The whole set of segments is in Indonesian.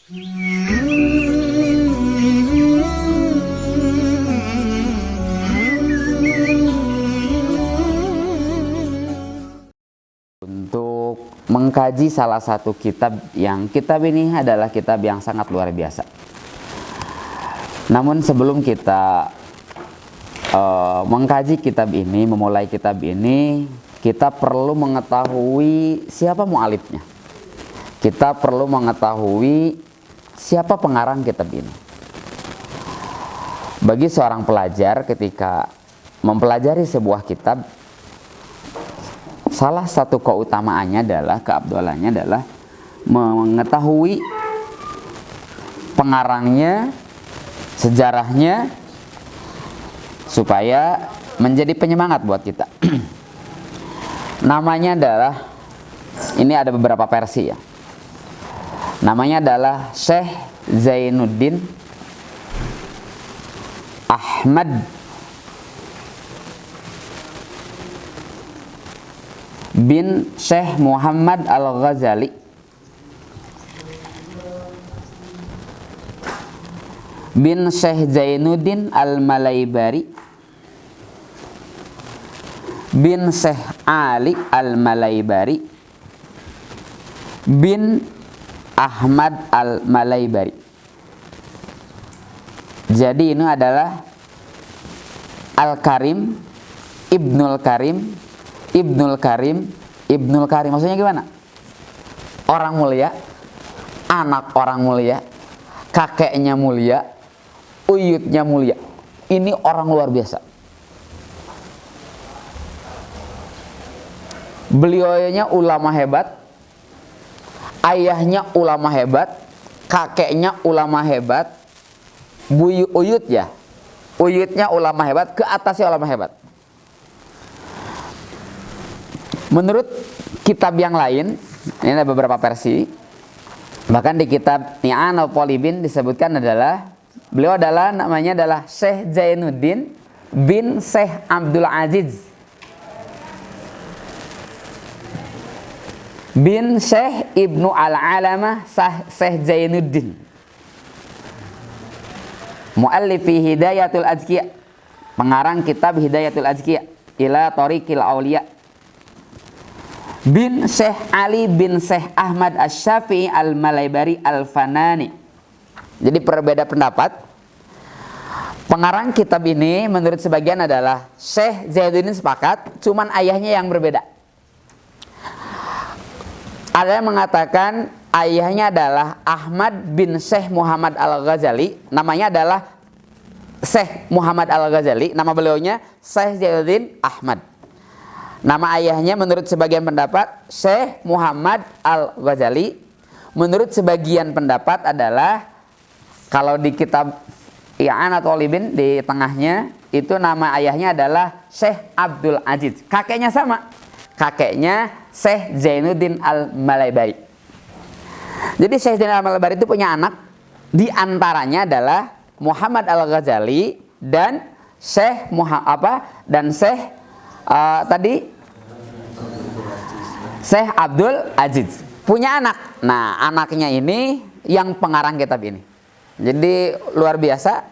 Untuk mengkaji salah satu kitab ini adalah kitab yang sangat luar biasa. Namun sebelum kita mengkaji kitab ini, memulai kitab ini, kita perlu mengetahui siapa mu'alifnya. Kita perlu mengetahui siapa pengarang kitab ini. Bagi seorang pelajar ketika mempelajari sebuah kitab, salah satu keutamaannya adalah, keabdalannya adalah mengetahui pengarangnya, sejarahnya, supaya menjadi penyemangat buat kita. Namanya adalah, ini ada beberapa versi ya. Namanya adalah Syekh Zainuddin Ahmad bin Syekh Muhammad Al-Ghazali bin Syekh Zainuddin Al-Malaybari bin Syekh Ali Al-Malaybari bin Ahmad Al-Malaybari. Jadi ini adalah Al-Karim, Ibnul Karim, Ibnul Karim, Ibnul Karim. Maksudnya gimana? Orang mulia, anak orang mulia, kakeknya mulia, uyutnya mulia. Ini orang luar biasa. Beliaunya ulama hebat, ayahnya ulama hebat, kakeknya ulama hebat, uyutnya ulama hebat, ke atasnya ulama hebat. Menurut kitab yang lain, ini ada beberapa versi. Bahkan di kitab I'anatul Talibin disebutkan adalah, beliau adalah namanya adalah Syekh Zainuddin bin Syekh Abdul Aziz bin Syekh Ibnu Al-Alamah Syekh Zainuddin, muallifi Hidayatul Azkiya, pengarang kitab Hidayatul Azkiya ila Thariqil Auliya, bin Syekh Ali bin Syekh Ahmad Asy-Syafi'i Al-Malaybari Al-Fanani. Jadi berbeda pendapat. Pengarang kitab ini menurut sebagian adalah Syekh Zainuddin, sepakat, cuman ayahnya yang berbeda. Ada yang mengatakan ayahnya adalah Ahmad bin Syekh Muhammad Al-Ghazali, namanya adalah Syekh Muhammad Al-Ghazali, nama beliaunya Syekh Zainuddin Ahmad. Nama ayahnya menurut sebagian pendapat Syekh Muhammad Al-Ghazali. Menurut sebagian pendapat adalah, kalau di kitab I'anatul Talibin di tengahnya itu nama ayahnya adalah Syekh Abdul Aziz. Kakeknya sama, kakeknya Syekh Zainuddin Al-Malaybari. Jadi Syekh Zainuddin Al-Malaybari itu punya anak, di antaranya adalah Muhammad Al-Ghazali dan Syekh Syekh Abdul Aziz punya anak. Nah, anaknya ini yang pengarang kitab ini. Jadi luar biasa.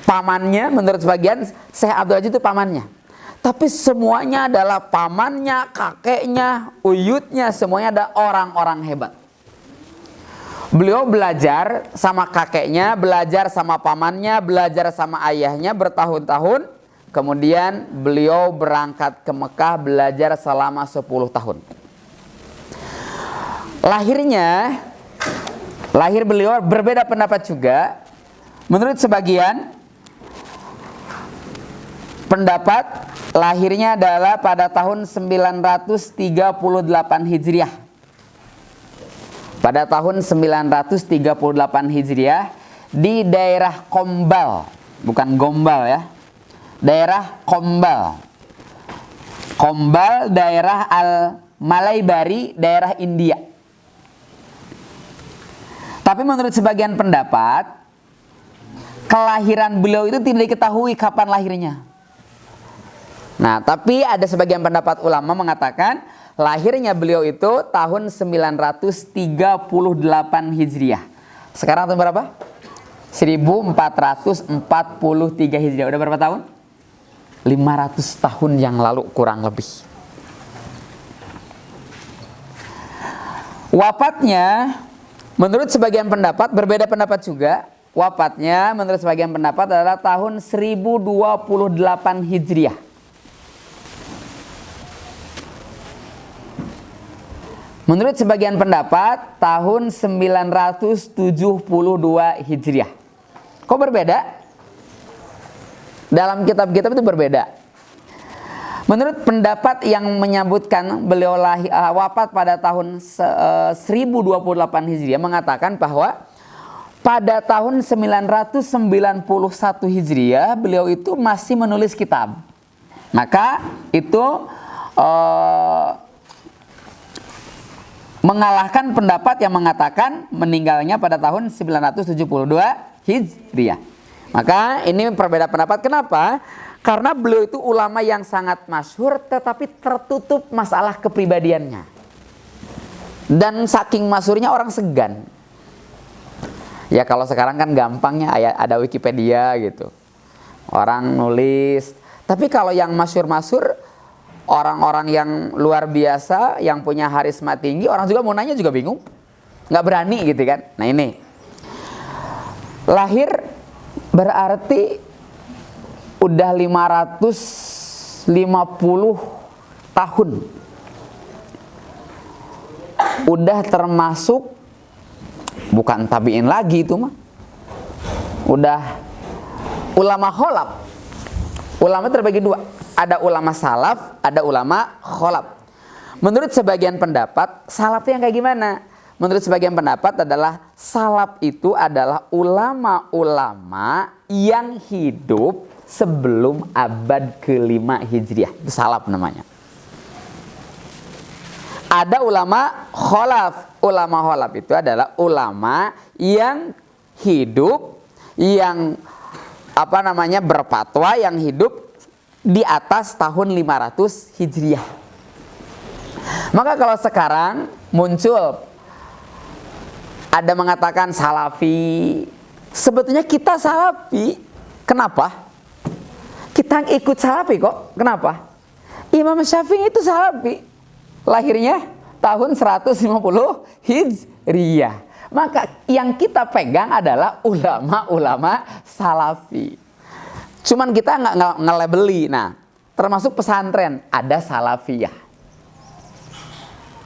Pamannya menurut sebagian Syekh Abdul Aziz itu pamannya. Tapi semuanya adalah pamannya, kakeknya, uyutnya, semuanya ada orang-orang hebat. Beliau belajar sama kakeknya, belajar sama pamannya, belajar sama ayahnya bertahun-tahun. Kemudian beliau berangkat ke Mekah belajar selama 10 tahun. Lahir beliau berbeda pendapat juga. Menurut sebagian pendapat, lahirnya adalah pada tahun 938 Hijriah. Pada tahun 938 Hijriah di daerah Kombal, bukan Gombal ya. Daerah Kombal. Kombal, daerah Al-Malaybari, daerah India. Tapi menurut sebagian pendapat, kelahiran beliau itu tidak diketahui kapan lahirnya. Nah, tapi ada sebagian pendapat ulama mengatakan lahirnya beliau itu tahun 938 Hijriah. Sekarang tahun berapa? 1443 Hijriah. Udah berapa tahun? 500 tahun yang lalu kurang lebih. Wafatnya menurut sebagian pendapat, berbeda pendapat juga. Wafatnya menurut sebagian pendapat adalah tahun 1028 Hijriah. Menurut sebagian pendapat tahun 972 Hijriah. Kok berbeda? Dalam kitab-kitab itu berbeda. Menurut pendapat yang menyebutkan beliau wafat pada tahun 1028 Hijriah mengatakan bahwa pada tahun 991 Hijriah beliau itu masih menulis kitab. Maka itu mengalahkan pendapat yang mengatakan meninggalnya pada tahun 972 Hijriah. Maka ini perbedaan pendapat. Kenapa? Karena beliau itu ulama yang sangat masyhur tetapi tertutup masalah kepribadiannya. Dan saking masyhurnya orang segan. Ya kalau sekarang kan gampangnya ada Wikipedia gitu. Orang nulis. Tapi kalau yang masyhur-masyhur, orang-orang yang luar biasa, yang punya harisma tinggi, orang juga mau nanya juga bingung. Nggak berani gitu kan. Nah ini. Lahir berarti udah 550 tahun. Udah termasuk bukan tabi'in lagi itu mah. Udah ulama kholaf. Ulama terbagi dua. Ada ulama salaf, ada ulama kholaf. Menurut sebagian pendapat, salafnya yang kayak gimana? Menurut sebagian pendapat adalah salaf itu adalah ulama-ulama yang hidup sebelum abad ke-5 Hijriah. Itu salaf namanya. Ada ulama kholaf. Ulama kholaf itu adalah ulama yang hidup, yang berfatwa, yang hidup di atas tahun 500 Hijriah. Maka kalau sekarang muncul ada mengatakan salafi, sebetulnya kita salafi. Kenapa? Kita ikut salafi kok. Kenapa? Imam Syafi'i itu salafi. Lahirnya tahun 150 Hijriah. Maka yang kita pegang adalah ulama-ulama salafi. Cuman kita nggak nge-labeli. Nah, termasuk pesantren ada salafiyah.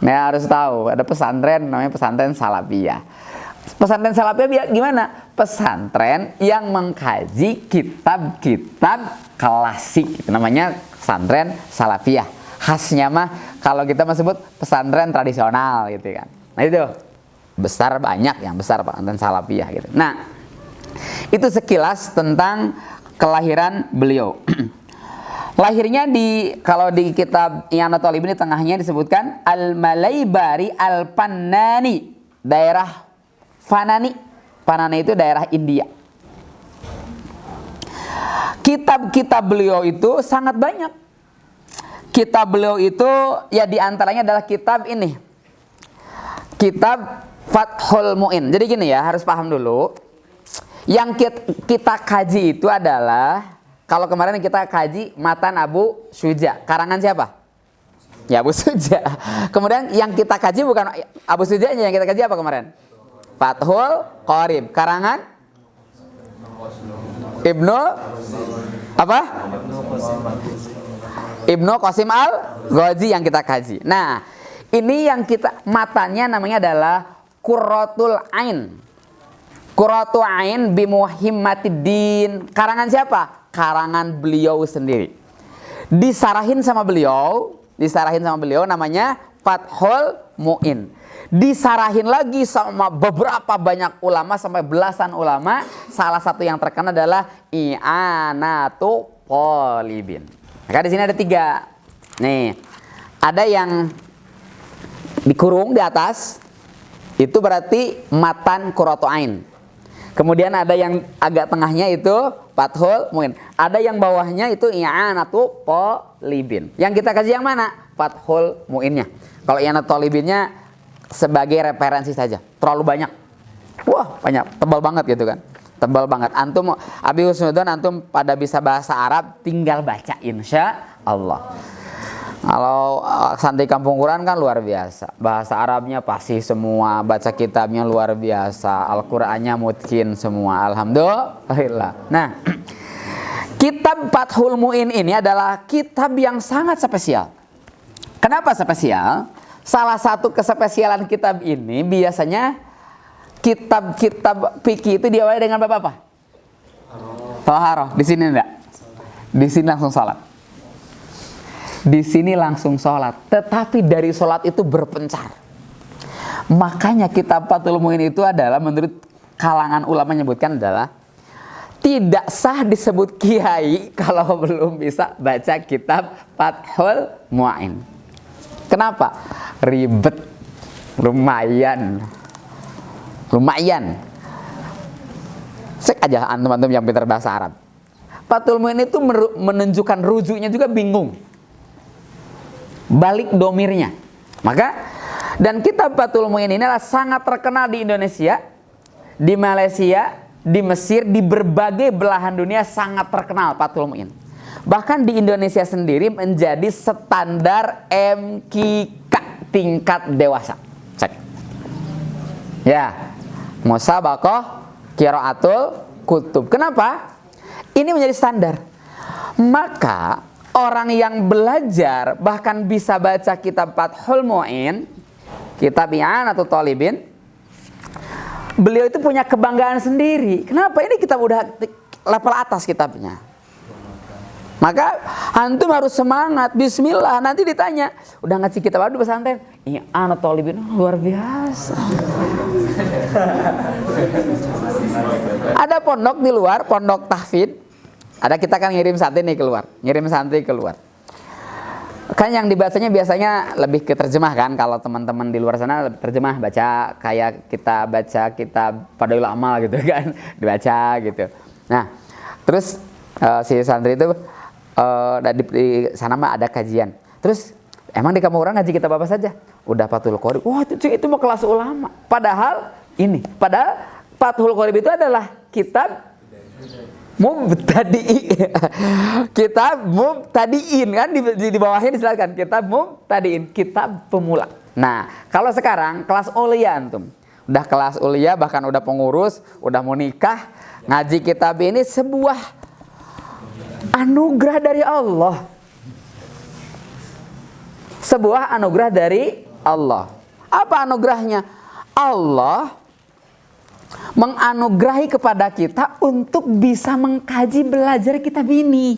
Nah, harus tahu ada pesantren namanya pesantren salafiyah. Pesantren salafiyah gimana? Pesantren yang mengkaji kitab-kitab klasik. Itu namanya pesantren salafiyah. Khasnya mah kalau kita sebut pesantren tradisional gitu kan. Nah itu besar, banyak yang besar pesantren salafiyah gitu. Nah, itu sekilas tentang kelahiran beliau. Lahirnya kalau di kitab I'anatul Talibin di tengahnya disebutkan Al-Malaybari Al-Fannani, daerah Fanani. Fanani itu daerah India. Kitab-kitab beliau itu sangat banyak. Kitab beliau itu ya diantaranya adalah kitab ini. Kitab Fathul Mu'in. Jadi gini ya, harus paham dulu. Yang kita kaji itu adalah, kalau kemarin kita kaji Matan Abu Syuja. Karangan siapa? Ya Abu Syuja. Kemudian yang kita kaji bukan Abu Syujanya, yang kita kaji apa kemarin? Fathul Qorib. Karangan Ibnu apa? Ibnu Qasim Al-Ghazi yang kita kaji. Nah, ini yang matanya namanya adalah Qurratul Ain. Qurratul Ain bi Muhammadiddin. Karangan siapa? Karangan beliau sendiri. Disarahin sama beliau namanya Fathul Mu'in. Disarahin lagi sama beberapa banyak ulama sampai belasan ulama. Salah satu yang terkenal adalah I'anatul Talibin. Maka di sini ada 3. Nih, ada yang dikurung di atas, itu berarti matan Qurratu Ain. Kemudian ada yang agak tengahnya itu Fathul Mu'in. Ada yang bawahnya itu I'anatul Talibin. Yang kita kaji yang mana? Fathul Mu'innya. Kalau I'anat Thalibinnya sebagai referensi saja, terlalu banyak. Wah, banyak, tebal banget gitu kan. Tebal banget. Antum Abi Husnudon, antum pada bisa bahasa Arab, tinggal baca insya Allah. Kalau santri kampung Quran kan luar biasa. Bahasa Arabnya pasti semua, baca kitabnya luar biasa, Al-Qur'annya mutkin semua. Alhamdulillah. Nah, kitab Fathul Mu'in ini adalah kitab yang sangat spesial. Kenapa spesial? Salah satu kespesialan kitab ini biasanya kitab-kitab fikih itu diawali dengan bab apa? Thaharah. Di sini enggak? Di sini langsung salat. Di sini langsung sholat, tetapi dari sholat itu berpencar. Makanya kitab Fathul Mu'in itu adalah menurut kalangan ulama menyebutkan adalah tidak sah disebut kiai kalau belum bisa baca kitab Fathul Mu'in. Kenapa? Ribet, lumayan. Cek aja antum-antum yang pintar bahasa Arab. Fathul Mu'in itu menunjukkan rujuknya juga bingung. Balik domirnya. Maka dan kitab Fathul Mu'in ini adalah sangat terkenal di Indonesia, di Malaysia, di Mesir, di berbagai belahan dunia sangat terkenal Fathul Mu'in. Bahkan di Indonesia sendiri menjadi standar MQK tingkat dewasa. Cek. Ya, musabaqah qiraatul kutub. Kenapa? Ini menjadi standar. Maka orang yang belajar bahkan bisa baca kitab Fathul Mu'in, kitab I'anatul Thalibin, beliau itu punya kebanggaan sendiri. Kenapa? Ini kitab udah level atas kitabnya. Maka antum harus semangat. Bismillah. Nanti ditanya, udah ngaji kitab apa di pesantren? I'anatul Thalibin. Luar biasa. Ada pondok di luar, pondok tahfidz. Ada, kita kan ngirim santri nih keluar, kan yang dibacanya biasanya lebih ke terjemah kan. Kalau teman-teman di luar sana lebih terjemah, baca kayak kita baca kitab Fadailul Amal gitu kan, dibaca gitu. Nah, terus si santri itu di sana mah ada kajian. Terus emang di kampung orang ngaji kitab apa saja? Udah Fathul Qorib. Wah, itu mah kelas ulama. Padahal Fathul Qorib itu adalah kitab kitab mubtadiin kan, di bawahnya dijelaskan kitab mubtadiin, kitab pemula. Nah, kalau sekarang kelas ulia antum, udah kelas ulia, bahkan udah pengurus, udah mau nikah, ngaji kitab ini sebuah anugerah dari Allah. Sebuah anugerah dari Allah. Apa anugerahnya? Allah menganugerahi kepada kita untuk bisa mengkaji, belajar kitab ini.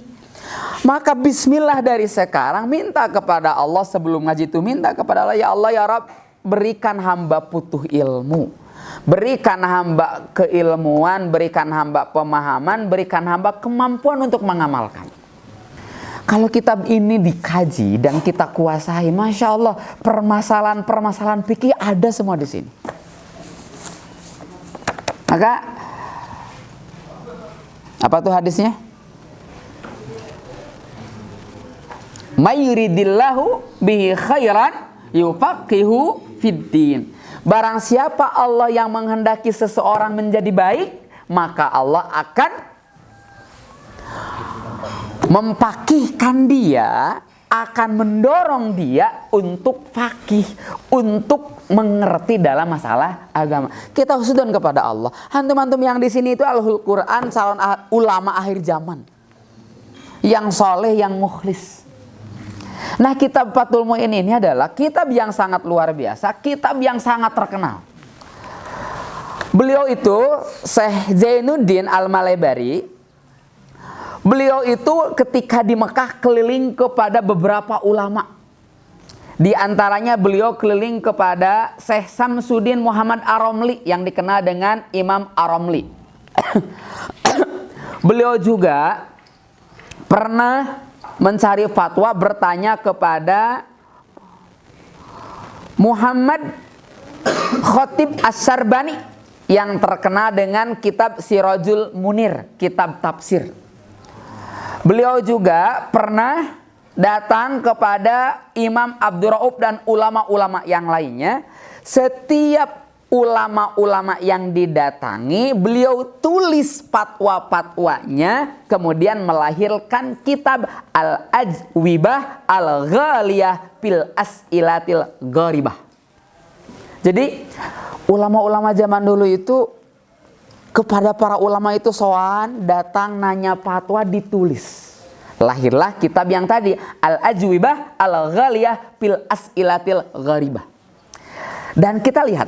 Maka bismillah dari sekarang minta kepada Allah, sebelum ngaji itu minta kepada Allah, ya Allah ya Rabb, berikan hamba putuh ilmu, berikan hamba keilmuan, berikan hamba pemahaman, berikan hamba kemampuan untuk mengamalkan. Kalau kitab ini dikaji dan kita kuasai, Masya Allah, permasalahan fikih ada semua di sini. Maka apa tuh hadisnya? May yuridillahu bihi khairan yufaqihu fiddin. Barang siapa Allah yang menghendaki seseorang menjadi baik, maka Allah akan mempakihkan dia, akan mendorong dia untuk fakih, untuk mengerti dalam masalah agama. Kita husnudon kepada Allah. Antum-antum yang di sini itu Ahlul Quran, calon ulama akhir zaman, yang soleh, yang mukhlis. Nah, kitab Fathul Mu'in ini adalah kitab yang sangat luar biasa, kitab yang sangat terkenal. Beliau itu Syekh Zainuddin Al-Malebari. Beliau itu ketika di Mekah keliling kepada beberapa ulama. Di antaranya beliau keliling kepada Syekh Samsuddin Muhammad Ar-Ramli yang dikenal dengan Imam Ar-Ramli. Beliau juga pernah mencari fatwa, bertanya kepada Muhammad Khatib Asy-Syarbani yang terkenal dengan kitab Sirajul Munir, kitab tafsir. Beliau juga pernah datang kepada Imam Abdur Rauf dan ulama-ulama yang lainnya. Setiap ulama-ulama yang didatangi, beliau tulis fatwa-fatwanya, kemudian melahirkan kitab Al-Ajwibah Al-Ghaliyah fil As'ilatil Gharibah. Jadi ulama-ulama zaman dulu itu kepada para ulama itu soal datang nanya fatwa ditulis. Lahirlah kitab yang tadi Al-Ajwibah Al-Ghaliyah fil As'ilatil Gharibah. Dan kita lihat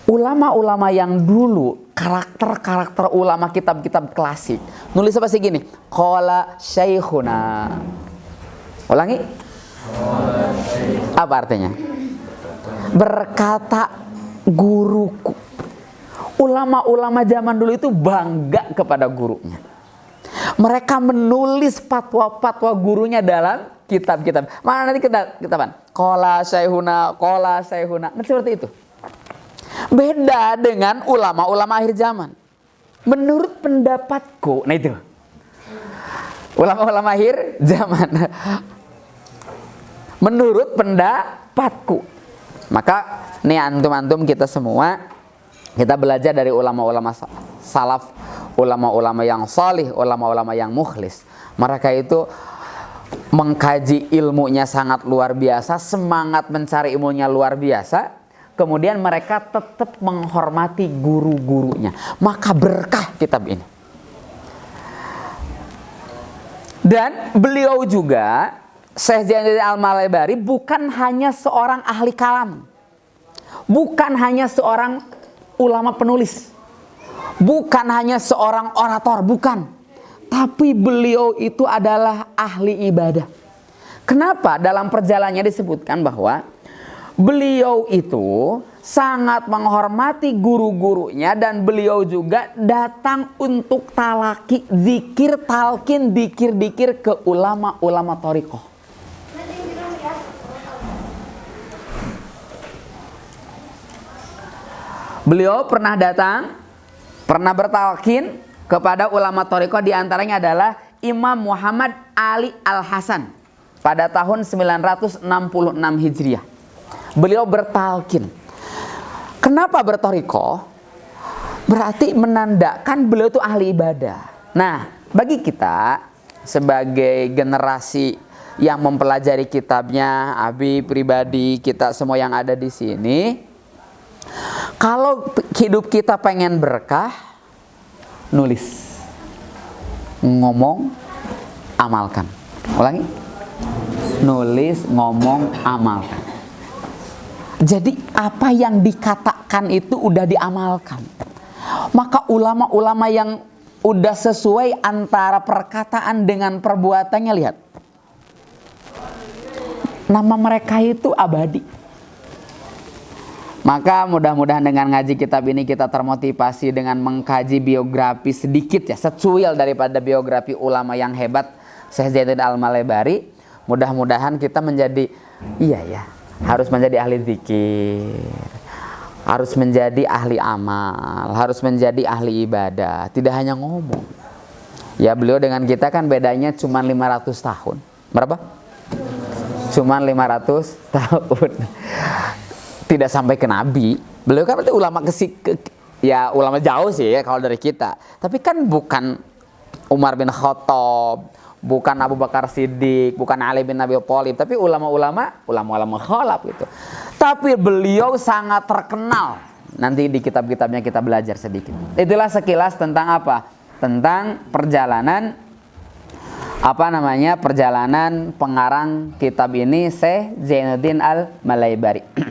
ulama-ulama yang dulu, karakter-karakter ulama kitab-kitab klasik, nulis apa sih gini? Qala syekhuna. Ulangi. Apa artinya? Berkata guruku. Ulama-ulama zaman dulu itu bangga kepada gurunya. Mereka menulis fatwa-fatwa gurunya dalam kitab-kitab. Mana nanti kitaban? Qala syekhuna, qala syekhuna. Nah, seperti itu. Beda dengan ulama-ulama akhir zaman. Menurut pendapatku, nah itu. Ulama-ulama akhir zaman. Menurut pendapatku. Maka nih antum-antum kita semua, kita belajar dari ulama-ulama salaf, ulama-ulama yang salih, ulama-ulama yang mukhlis. Mereka itu mengkaji ilmunya sangat luar biasa, semangat mencari ilmunya luar biasa. Kemudian mereka tetap menghormati guru-gurunya. Maka berkah kitab ini. Dan beliau juga, Syekh Zainuddin Al-Malaybari, bukan hanya seorang ahli kalam. Bukan hanya seorang ulama penulis. Bukan hanya seorang orator, bukan. Tapi beliau itu adalah ahli ibadah. Kenapa? Dalam perjalanannya disebutkan bahwa beliau itu sangat menghormati guru-gurunya dan beliau juga datang untuk talaki, zikir, talqin, dikir-dikir ke ulama-ulama thariqah. Beliau pernah datang, pernah bertalqin kepada ulama thariqah, diantaranya adalah Imam Muhammad Ali Al-Hasan pada tahun 966 Hijriah. Beliau bertalqin. Kenapa berthariqah? Berarti menandakan beliau itu ahli ibadah. Nah, bagi kita sebagai generasi yang mempelajari kitabnya, Abi pribadi, kita semua yang ada di sini, kalau hidup kita pengen berkah, nulis, ngomong, amalkan. Ulangi. Nulis, ngomong, amalkan. Jadi apa yang dikatakan itu udah diamalkan. Maka ulama-ulama yang udah sesuai antara perkataan dengan perbuatannya, lihat. Nama mereka itu abadi. Maka mudah-mudahan dengan ngaji kitab ini kita termotivasi dengan mengkaji biografi sedikit ya, secuil daripada biografi ulama yang hebat Syekh Zainuddin Al-Malaybari. Mudah-mudahan kita menjadi harus menjadi ahli zikir, harus menjadi ahli amal, harus menjadi ahli ibadah, tidak hanya ngomong. Ya, beliau dengan kita kan bedanya cuma 500 tahun. Berapa? Cuma 500 tahun. Tidak sampai ke nabi. Beliau kan berarti ulama ulama jauh sih ya kalau dari kita. Tapi kan bukan Umar bin Khattab, bukan Abu Bakar Siddiq, bukan Ali bin Abi Thalib, tapi ulama-ulama khalaf gitu. Tapi beliau sangat terkenal. Nanti di kitab-kitabnya kita belajar sedikit. Itulah sekilas tentang apa? Tentang perjalanan perjalanan pengarang kitab ini, Syekh Zainuddin Al-Malaybari.